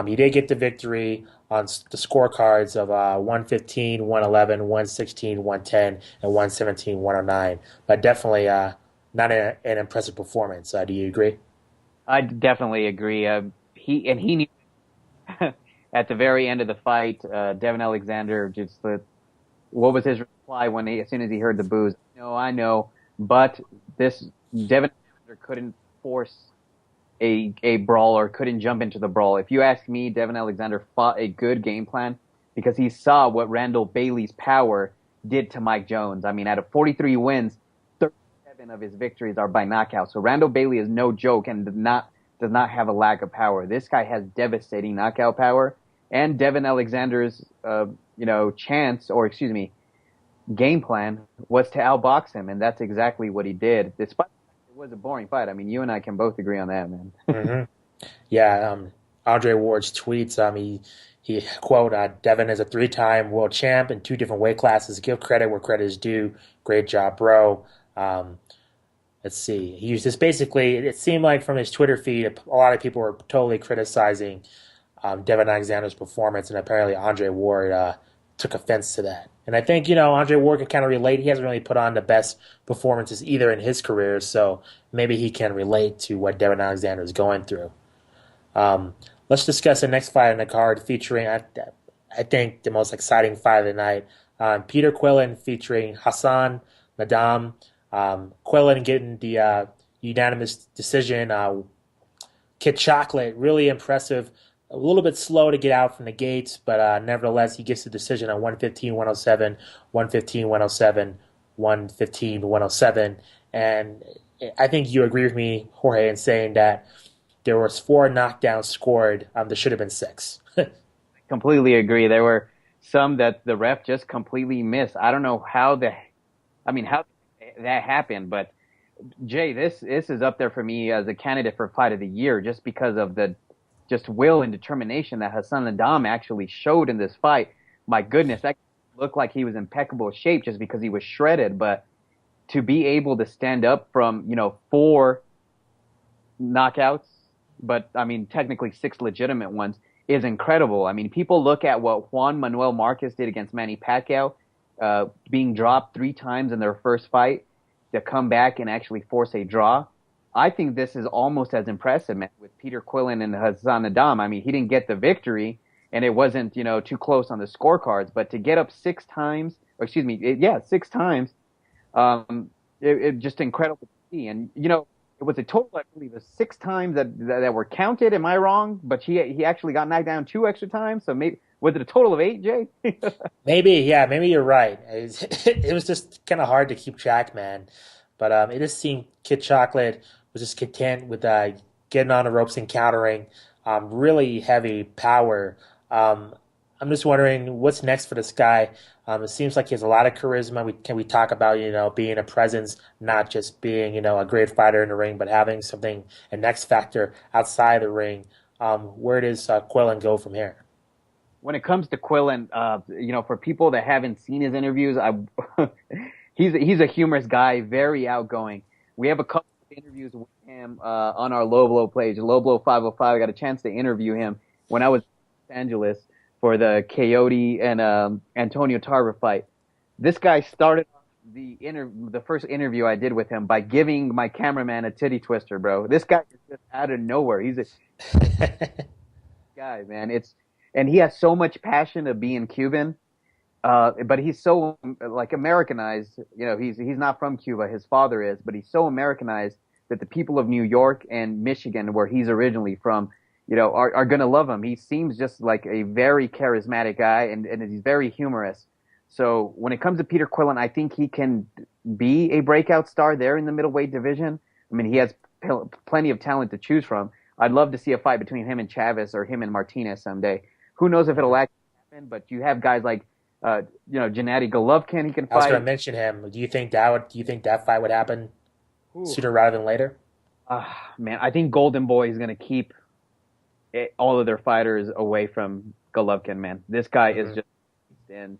He did get the victory on the scorecards of 115, 111, 116, 110, and 117, 109. But definitely not an impressive performance. Do you agree? I definitely agree. He knew at the very end of the fight, Devin Alexander just what was his reply when as soon as he heard the boos? No, I know, but this Devin Alexander couldn't force a brawl or couldn't jump into the brawl. If you ask me, Devin Alexander fought a good game plan because he saw what Randall Bailey's power did to Mike Jones. I mean, out of 43 wins, 37 of his victories are by knockout. So Randall Bailey is no joke and does not have a lack of power. This guy has devastating knockout power, and Devin Alexander's game plan was to outbox him, and that's exactly what he did. Despite it was a boring fight. I mean, you and I can both agree on that, man. Yeah, Andre Ward's tweets. He quote, "Devin is a 3-time world champ in 2 different weight classes. Give credit where credit is due. Great job, bro." Let's see. He used this basically. It seemed like from his Twitter feed, a lot of people were totally criticizing Devin Alexander's performance, and apparently Andre Ward took offense to that. And I think, Andre Ward can kind of relate. He hasn't really put on the best performances either in his career, so maybe he can relate to what Devin Alexander is going through. Let's discuss the next fight on the card featuring, I think, the most exciting fight of the night. Peter Quillin featuring Hassan Nadam. Quillin getting the unanimous decision. Kid Chocolate, really impressive. A little bit slow to get out from the gates, but nevertheless, he gets the decision on 115-107, 115-107, 115-107. And I think you agree with me, Jorge, in saying that there was 4 knockdowns scored. There should have been 6. Completely agree. There were some that the ref just completely missed. I don't know how that happened, but Jay, this is up there for me as a candidate for fight of the year just because of the just will and determination that Hassan Nadam actually showed in this fight. My goodness, that looked like he was in impeccable shape just because he was shredded, but to be able to stand up from, 4 knockouts, but I mean, technically 6 legitimate ones, is incredible. I mean, people look at what Juan Manuel Marquez did against Manny Pacquiao, being dropped 3 times in their first fight to come back and actually force a draw. I think this is almost as impressive, man, with Peter Quillin and Hassan Nadam. I mean, he didn't get the victory, and it wasn't, too close on the scorecards, but to get up 6 times, 6 times, it just incredible to see. And, it was a total, I believe, of 6 times that were counted. Am I wrong? But he actually got knocked down 2 extra times, so maybe, was it a total of 8, Jay? Maybe you're right. It was just kind of hard to keep track, man. But it just seemed Kid Chocolate was just content with getting on the ropes and countering. Really heavy power. I'm just wondering what's next for this guy. It seems like he has a lot of charisma. We talk about being a presence, not just being a great fighter in the ring, but having something, a next factor outside the ring. Where does Quillin go from here? When it comes to Quillin, for people that haven't seen his interviews, he's a humorous guy, very outgoing. We have a couple of interviews with him on our LowBlow page, LowBlow 505. I got a chance to interview him when I was in Los Angeles for the Coyote and Antonio Tarver fight. This guy started the first interview I did with him by giving my cameraman a titty twister, bro. This guy is just out of nowhere. He's a guy, man. And he has so much passion of being Cuban. But he's so Americanized. He's not from Cuba. His father is, but he's so Americanized that the people of New York and Michigan, where he's originally from, are gonna love him. He seems just like a very charismatic guy, and he's very humorous. So when it comes to Peter Quillin, I think he can be a breakout star there in the middleweight division. I mean, he has plenty of talent to choose from. I'd love to see a fight between him and Chavez or him and Martinez someday. Who knows if it'll actually happen? But you have guys like Gennady Golovkin, he can fight. I was going to mention him. Do you think that fight would happen sooner rather than later? Man, I think Golden Boy is going to keep all of their fighters away from Golovkin, man. This guy is just, and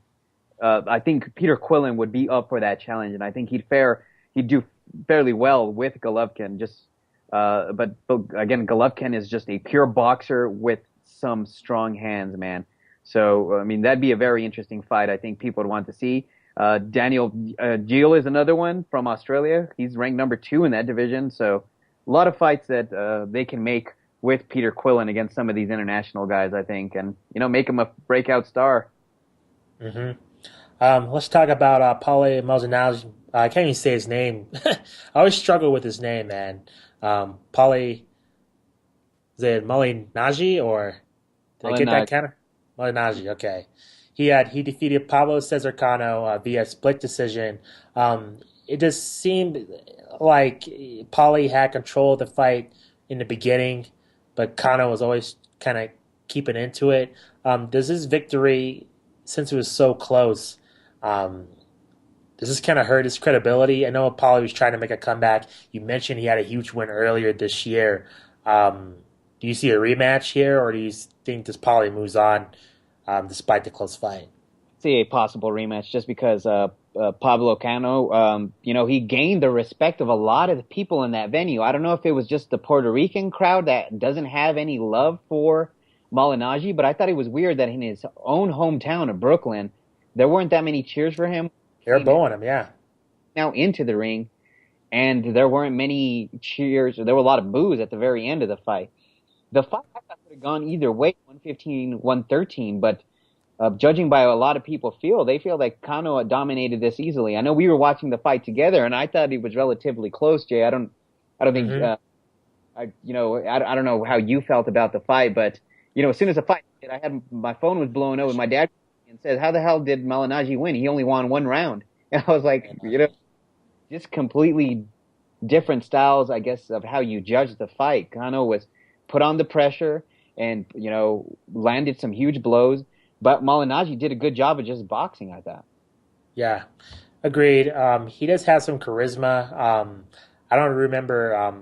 I think Peter Quillin would be up for that challenge, and I think he'd do fairly well with Golovkin. But again, Golovkin is just a pure boxer with some strong hands, man. So, I mean, that'd be a very interesting fight. I think people would want to see. Daniel Gil is another one from Australia. He's ranked number 2 in that division. So, a lot of fights that they can make with Peter Quillen against some of these international guys, I think, and make him a breakout star. Mm-hmm. Let's talk about Paulie Malignaggi. I can't even say his name. I always struggle with his name, man. Paulie, is it Malignaggi or did I get that kind of Malignaggi? Okay. He defeated Pablo Cesar Cano via split decision. It just seemed like Paulie had control of the fight in the beginning, but Cano was always kind of keeping into it. Does this victory, since it was so close, does this kind of hurt his credibility? I know Paulie was trying to make a comeback. You mentioned he had a huge win earlier this year. Do you see a rematch here, or do you think this Paulie moves on despite the close fight? See a possible rematch just because Pablo Cano, he gained the respect of a lot of the people in that venue. I don't know if it was just the Puerto Rican crowd that doesn't have any love for Malignaggi, but I thought it was weird that in his own hometown of Brooklyn, there weren't that many cheers for him. They're booing him, yeah. Now into the ring, and there weren't many cheers. There were a lot of boos at the very end of the fight. The fight I thought could have gone either way, 115, 113, but judging by a lot of people they feel like Cano dominated this easily. I know we were watching the fight together, and I thought it was relatively close, Jay. I don't think, I don't know how you felt about the fight, but, as soon as the fight ended, my phone was blowing up, and my dad and said, how the hell did Malignaggi win? He only won one round. And I was like, just completely different styles, I guess, of how you judge the fight. Cano was put on the pressure and, landed some huge blows. But Malignaggi did a good job of just boxing, I thought. Yeah, agreed. He does have some charisma. I don't remember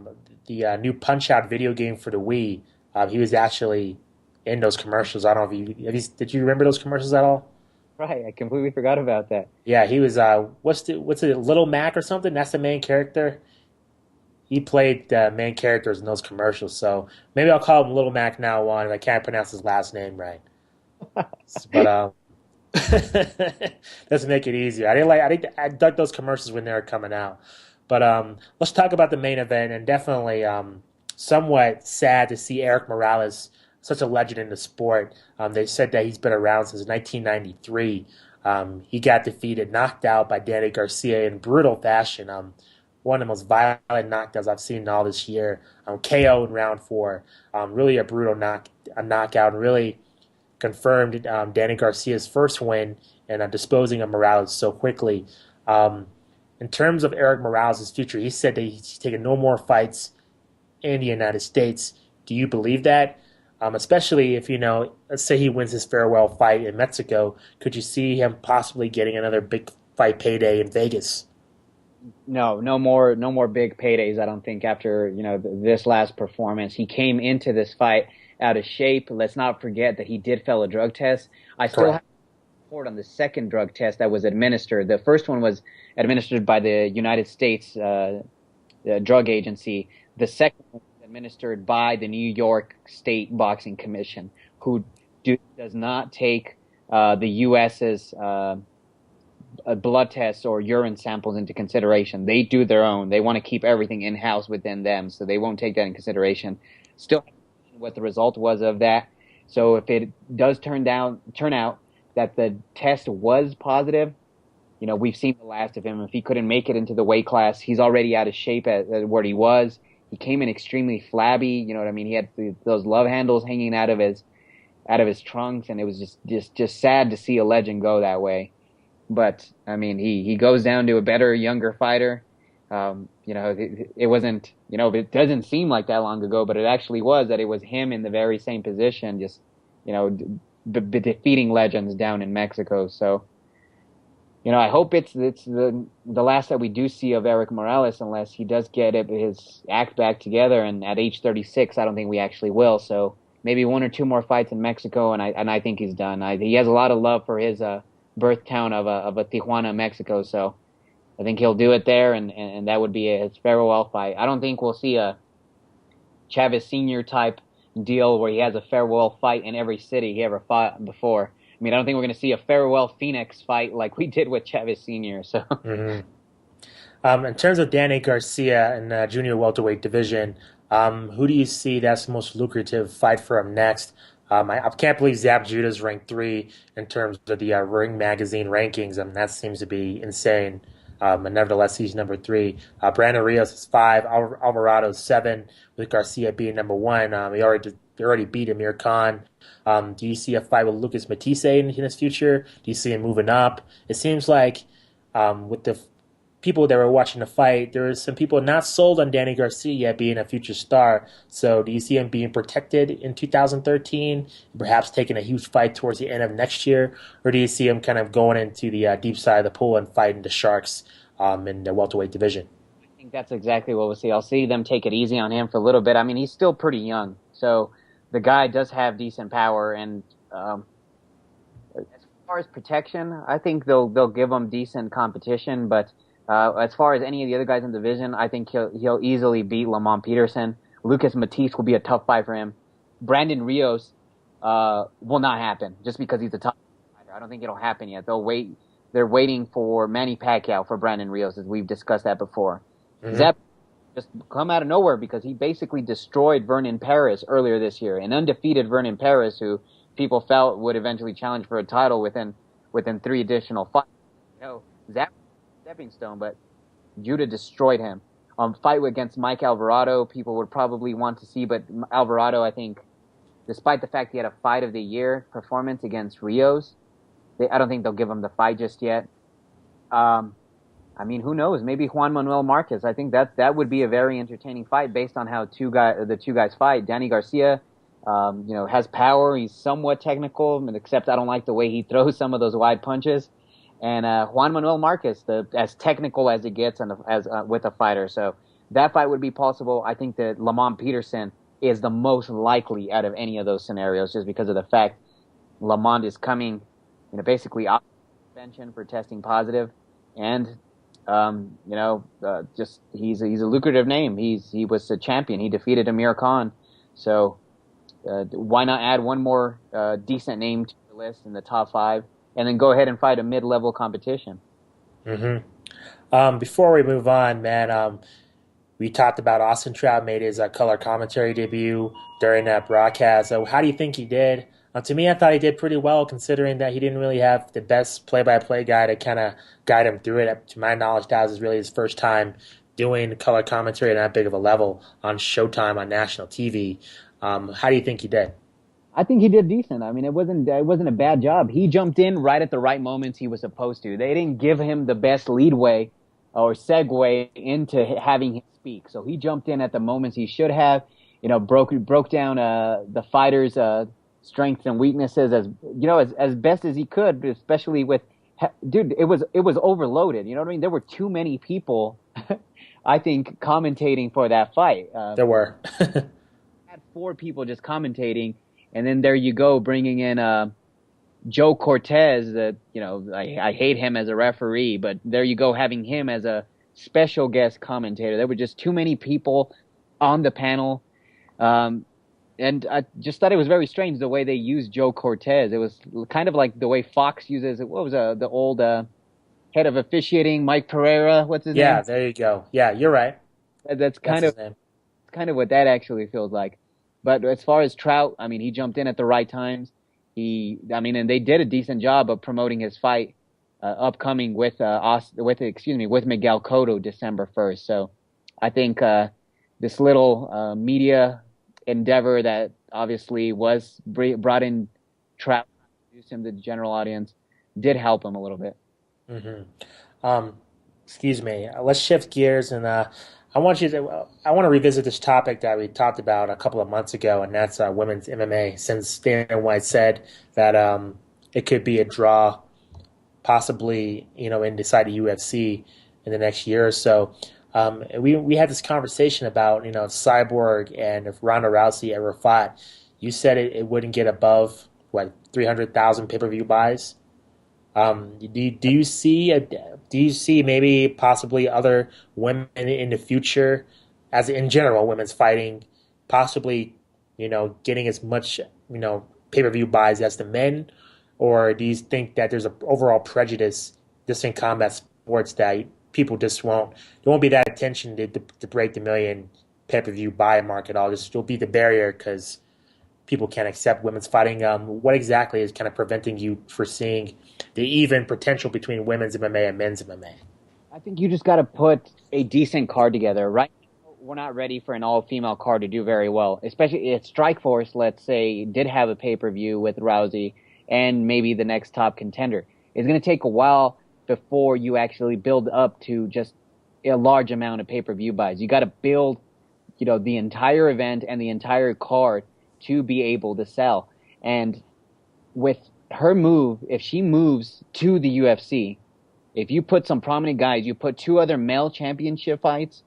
the new Punch-Out video game for the Wii. He was actually in those commercials. I don't know if did you remember those commercials at all? Right, I completely forgot about that. Yeah, he was. What's it? Little Mac or something? That's the main character. He played the main characters in those commercials. So maybe I'll call him Little Mac now on. I can't pronounce his last name right. But doesn't make it easier. I dug those commercials when they were coming out. But let's talk about the main event, and definitely somewhat sad to see Eric Morales, such a legend in the sport. They said that he's been around since 1993. He got defeated, knocked out by Danny Garcia in brutal fashion. One of the most violent knockdowns I've seen all this year. KO in round 4. Really a brutal knockout, and really confirmed Danny Garcia's first win and disposing of Morales so quickly. In terms of Eric Morales' future, he said that he's taking no more fights in the United States. Do you believe that? Especially if, let's say he wins his farewell fight in Mexico, could you see him possibly getting another big fight payday in Vegas? No more big paydays, I don't think, after, this last performance. He came into this fight out of shape. Let's not forget that he did fail a drug test. I still have a report on the second drug test that was administered. The first one was administered by the United States Drug Agency. The second one was administered by the New York State Boxing Commission, who does not take the U.S.'s blood tests or urine samples into consideration. They do their own. They want to keep everything in-house within them, so they won't take that in consideration. Still, what the result was of that. So if it does turn out that the test was positive, we've seen the last of him. If he couldn't make it into the weight class, he's already out of shape at where he was. He came in extremely flabby. You know what I mean? He had those love handles hanging out of his trunks, and it was just sad to see a legend go that way. But I mean, he goes down to a better, younger fighter. It wasn't, it doesn't seem like that long ago, but it actually was that it was him in the very same position, just, defeating legends down in Mexico. So, I hope it's the last that we do see of Eric Morales, unless he does get his act back together. And at age 36, I don't think we actually will. So maybe 1 or 2 more fights in Mexico, and I think he's done. He has a lot of love for his birth town of Tijuana, Mexico. So I think he'll do it there, and that would be his farewell fight. I don't think we'll see a Chavez Sr. type deal where he has a farewell fight in every city he ever fought before. I mean, I don't think we're going to see a farewell Phoenix fight like we did with Chavez Sr. So, In terms of Danny Garcia in the junior welterweight division, who do you see that's the most lucrative fight for him next? I can't believe Zab Judah's ranked three in terms of the Ring Magazine rankings. That seems to be insane. And nevertheless, he's number three. Brandon Rios is five. Alvarado's seven, with Garcia being number one. He already beat Amir Khan. Do you see a fight with Lucas Matisse in his future? Do you see him moving up? It seems like with the people that were watching the fight, there was some people not sold on Danny Garcia yet being a future star. So do you see him being protected in 2013, perhaps taking a huge fight towards the end of next year? Or do you see him kind of going into the deep side of the pool and fighting the Sharks in the welterweight division? I think that's exactly what we'll see. I'll see them take it easy on him for a little bit. I mean, he's still pretty young, so the guy does have decent power. And as far as protection, I think they'll give him decent competition, but as far as any of the other guys in the division, I think he'll easily beat Lamont Peterson. Lucas Matisse will be a tough fight for him. Brandon Rios will not happen just because he's a top fighter. I don't think it'll happen yet. They're waiting for Manny Pacquiao for Brandon Rios, as we've discussed that before. Mm-hmm. Zep just come out of nowhere because he basically destroyed Vernon Paris earlier this year, an undefeated Vernon Paris who people felt would eventually challenge for a title within three additional fights. Zep stepping stone, but Judah destroyed him. Fight against Mike Alvarado, people would probably want to see, but Alvarado, I think, despite the fact he had a fight of the year performance against Rios, I don't think they'll give him the fight just yet. I mean, who knows? Maybe Juan Manuel Marquez. I think that would be a very entertaining fight based on how the two guys fight. Danny Garcia, has power. He's somewhat technical, except I don't like the way he throws some of those wide punches. And Juan Manuel Marquez, as technical as it gets with a fighter. So that fight would be possible. I think that Lamont Peterson is the most likely out of any of those scenarios, just because of the fact Lamont is coming, basically off suspension for testing positive, and just he's a lucrative name. He was a champion. He defeated Amir Khan. So why not add one more decent name to the list in the top five? And then go ahead and fight a mid-level competition. Mm-hmm. Before we move on, man, we talked about Austin Trout made his color commentary debut during that broadcast. So how do you think he did? To me, I thought he did pretty well, considering that he didn't really have the best play-by-play guy to kind of guide him through it. To my knowledge, that was really his first time doing color commentary at that big of a level on Showtime on national TV. How do you think he did? I think he did decent. I mean, it wasn't a bad job. He jumped in right at the right moments he was supposed to. They didn't give him the best leadway or segue into having him speak. So he jumped in at the moments he should have. Broke down the fighters' strengths and weaknesses as best as he could. Especially with, dude, it was overloaded. You know what I mean? There were too many people, I think, commentating for that fight. There were. Had four people just commentating. And then there you go, bringing in Joe Cortez. That I hate him as a referee, but there you go, having him as a special guest commentator. There were just too many people on the panel, and I just thought it was very strange the way they used Joe Cortez. It was kind of like the way Fox uses it. What was the old head of officiating, Mike Pereira? What's his name? Yeah, there you go. Yeah, you're right. That's kind of what that actually feels like. But as far as Trout, I mean, he jumped in at the right times. And they did a decent job of promoting his fight upcoming with Miguel Cotto December 1st. So I think this little media endeavor that obviously was brought in Trout, introduced him to the general audience, did help him a little bit. Mm-hmm. Excuse me. Let's shift gears and I want to revisit this topic that we talked about a couple of months ago, and that's women's MMA. Since Dana White said that it could be a draw, possibly in the side of UFC in the next year or so. We had this conversation about Cyborg, and if Ronda Rousey ever fought, you said it wouldn't get above 300,000 pay-per-view buys. Do you see maybe possibly other women in the future, as in general, women's fighting, possibly, getting as much, pay-per-view buys as the men? Or do you think that there's an overall prejudice just in combat sports that people just won't. There won't be that attention to break the million pay-per-view buy mark at all. Just will be the barrier because people can't accept women's fighting. What exactly is kind of preventing you for seeing the even potential between women's MMA and men's MMA? I think you just got to put a decent card together. Right now, we're not ready for an all-female card to do very well, especially if Strikeforce, let's say, did have a pay-per-view with Rousey and maybe the next top contender. It's going to take a while before you actually build up to just a large amount of pay-per-view buys. You got to build, the entire event and the entire card to be able to sell. And with her move, if she moves to the UFC, if you put some prominent guys, you put 2 other male championship fights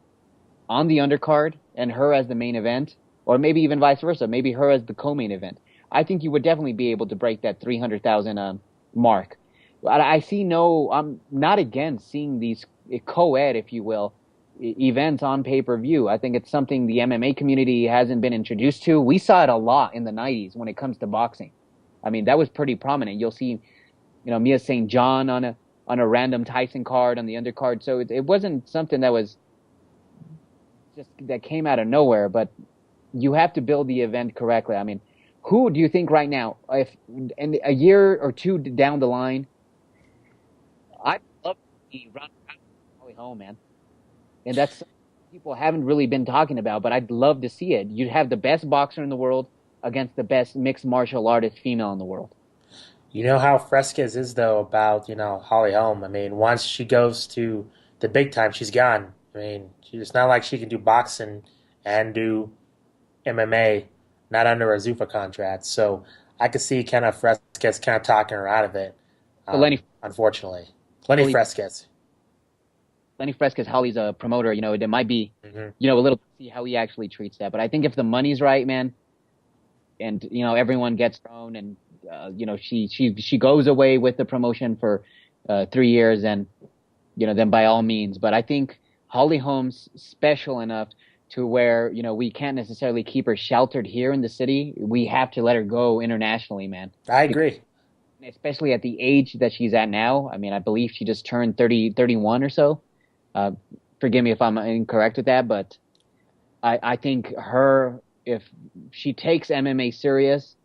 on the undercard and her as the main event, or maybe even vice versa, maybe her as the co-main event, I think you would definitely be able to break that 300,000 mark. I'm not against seeing these co-ed, if you will, events on pay-per-view. I think it's something the MMA community hasn't been introduced to. We saw it a lot in the 90s when it comes to boxing. I mean, that was pretty prominent. You'll see, Mia St. John on a random Tyson card on the undercard. So it wasn't something that came out of nowhere, but you have to build the event correctly. I mean, who do you think right now, if in a year or 2 down the line, I'd love to see Ronda Rousey home, man. And that's something people haven't really been talking about, but I'd love to see it. You'd have the best boxer in the world against the best mixed martial artist female in the world. You know how Fresquez is, though, about, Holly Holm. I mean, once she goes to the big time, she's gone. I mean, it's not like she can do boxing and do MMA, not under a Zuffa contract. So I could see kind of Fresquez kind of talking her out of it, unfortunately. Lenny Fresquez. Lenny Fresquez, Holly's a promoter, it might be, a little to see how he actually treats that. But I think if the money's right, man, and, everyone gets thrown and, she goes away with the promotion for 3 years and, then by all means. But I think Holly Holm's special enough to where, we can't necessarily keep her sheltered here in the city. We have to let her go internationally, man. I agree. Especially at the age that she's at now. I mean, I believe she just turned 31 or so. Forgive me if I'm incorrect with that, but I think if she takes MMA serious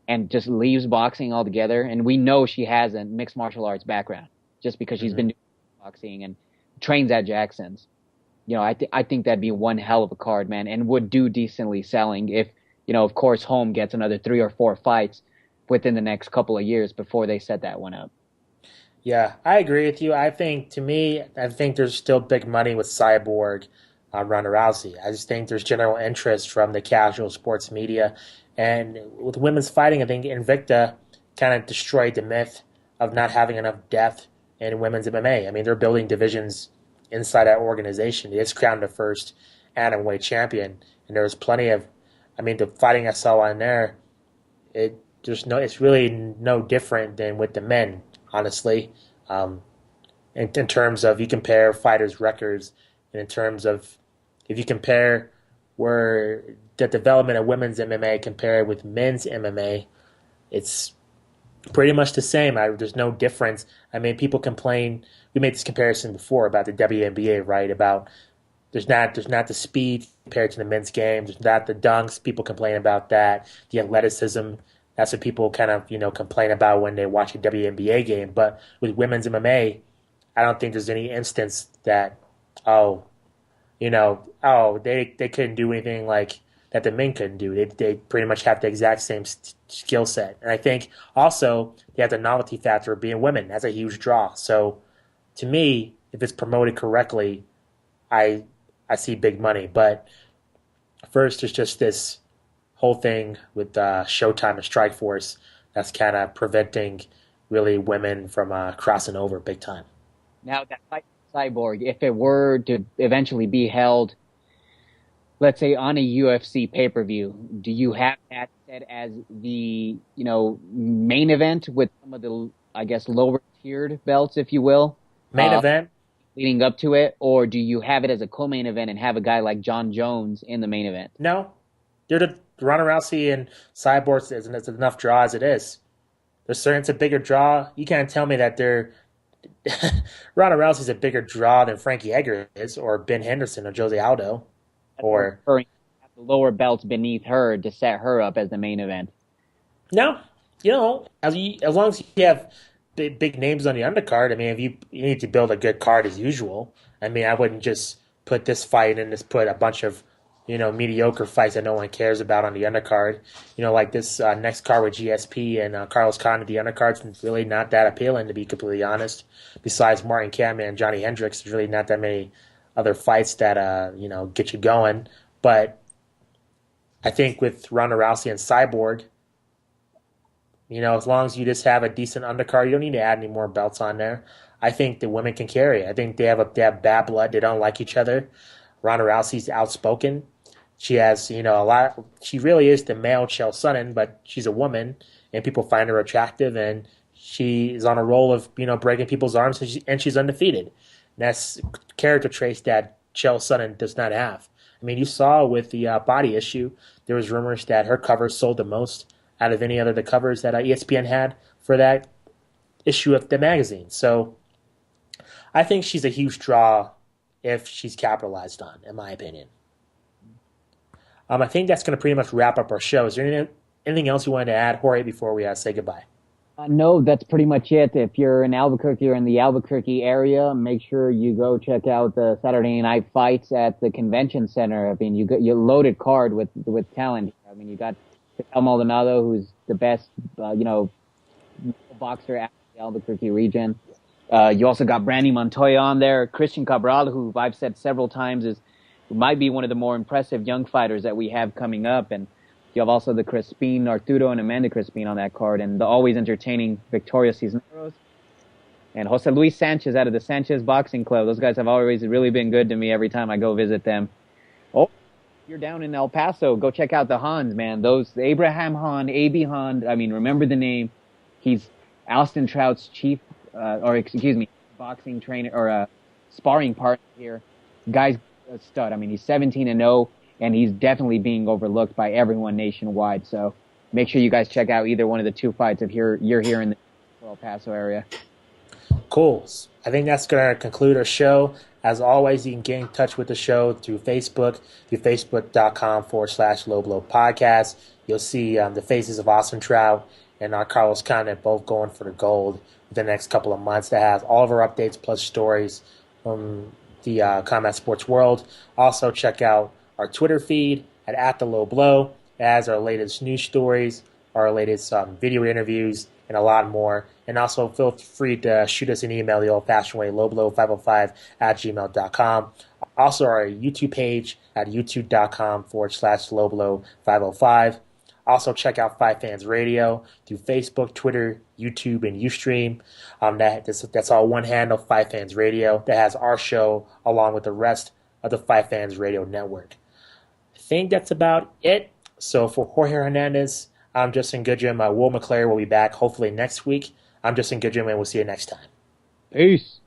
and just leaves boxing altogether, and we know she has a mixed martial arts background just because she's been doing boxing and trains at Jackson's. I think that'd be one hell of a card, man, and would do decently selling if, of course, Holm gets another 3 or 4 fights within the next couple of years before they set that one up. Yeah, I agree with you. I think there's still big money with Cyborg on Ronda Rousey. I just think there's general interest from the casual sports media. And with women's fighting, I think Invicta kind of destroyed the myth of not having enough depth in women's MMA. I mean, they're building divisions inside that organization. It's crowned the first atomweight champion. And there was plenty of, the fighting I saw on there, it's really no different than with the men, honestly. In terms of, you compare fighters' records, and in terms of, if you compare where the development of women's MMA compared with men's MMA, it's pretty much the same. There's no difference. People complain. We made this comparison before about the WNBA, right? About there's not the speed compared to the men's game. There's not the dunks. People complain about that. The athleticism. That's what people kind of, complain about when they watch a WNBA game. But with women's MMA, I don't think there's any instance that, they couldn't do anything like that the men couldn't do. They pretty much have the exact same skill set. And I think also they have the novelty factor of being women. That's a huge draw. So to me, if it's promoted correctly, I see big money. But first, there's just this whole thing with Showtime and Strikeforce that's kind of preventing really women from crossing over big time. Now, that fight Cyborg, if it were to eventually be held, let's say on a UFC pay-per-view, do you have that set as the, main event with some of the, I guess, lower tiered belts, if you will? Main event? Leading up to it, or do you have it as a co-main event and have a guy like John Jones in the main event? No. Ronda Rousey and Cyborg is enough draw as it is. It's a bigger draw. You can't tell me that they're Ronda Rousey's a bigger draw than Frankie Edgar is, or Ben Henderson, or Jose Aldo, That's what I'm or referring to the lower belts beneath her to set her up as the main event. no. As long as you have big names on the undercard, I mean, if you need to build a good card as usual. I mean, I wouldn't just put this fight and just put a bunch of mediocre fights that no one cares about on the undercard. Like this next card with GSP and Carlos Condit, the undercard's really not that appealing, to be completely honest. Besides Martin Kampman and Johnny Hendricks, there's really not that many other fights that get you going. But I think with Ronda Rousey and Cyborg, as long as you just have a decent undercard, you don't need to add any more belts on there. I think the women can carry. I think they have bad blood. They don't like each other. Ronda Rousey's outspoken. She has, a lot. She really is the male Chael Sonnen, but she's a woman, and people find her attractive. And she is on a roll of, breaking people's arms, and she's undefeated. And that's character traits that Chael Sonnen does not have. I mean, you saw with the body issue, there was rumors that her covers sold the most out of any other the covers that ESPN had for that issue of the magazine. So I think she's a huge draw if she's capitalized on, in my opinion. I think that's going to pretty much wrap up our show. Is there anything else you wanted to add, Jorge, before we say goodbye? No, that's pretty much it. If you're in Albuquerque or in the Albuquerque area, make sure you go check out the Saturday night fights at the convention center. I mean, you got your loaded card with talent. I mean, you got El Maldonado, who's the best, boxer at the Albuquerque region. You also got Brandy Montoya on there, Christian Cabral, who I've said several times might be one of the more impressive young fighters that we have coming up. And you have also the Crispin, Arturo, and Amanda Crispin on that card, and the always entertaining Victoria Cisneros and Jose Luis Sanchez out of the Sanchez Boxing Club. Those guys have always really been good to me every time I go visit them. Oh, you're down in El Paso, go check out the Hans, man. Those Abraham Han, A.B. Han, I mean, remember the name. He's Alston Trout's boxing trainer or sparring partner here. Guy's a stud. I mean, he's 17-0, and he's definitely being overlooked by everyone nationwide. So make sure you guys check out either one of the two fights if you're here in the El Paso area. Cool. I think that's going to conclude our show. As always, you can get in touch with the show through Facebook, through facebook.com/LowBlow podcast. You'll see the faces of Austin Trout and Carlos Condit both going for the gold within the next couple of months. That has all of our updates plus stories from the combat sports world. Also, check out our Twitter feed at the LowBlow. It has our latest news stories, our latest video interviews, and a lot more. And also, feel free to shoot us an email the old-fashioned way, lowblow505@gmail.com. Also, our YouTube page at youtube.com/lowblow505. Also, check out FightFans Radio through Facebook, Twitter, YouTube, and Ustream. That's all one handle, FightFans Radio. That has our show along with the rest of the FightFans Radio network. I think that's about it. So for Jorge Hernandez, I'm Justin Goodrum. Will McClare will be back hopefully next week. I'm Justin Goodrum, and we'll see you next time. Peace.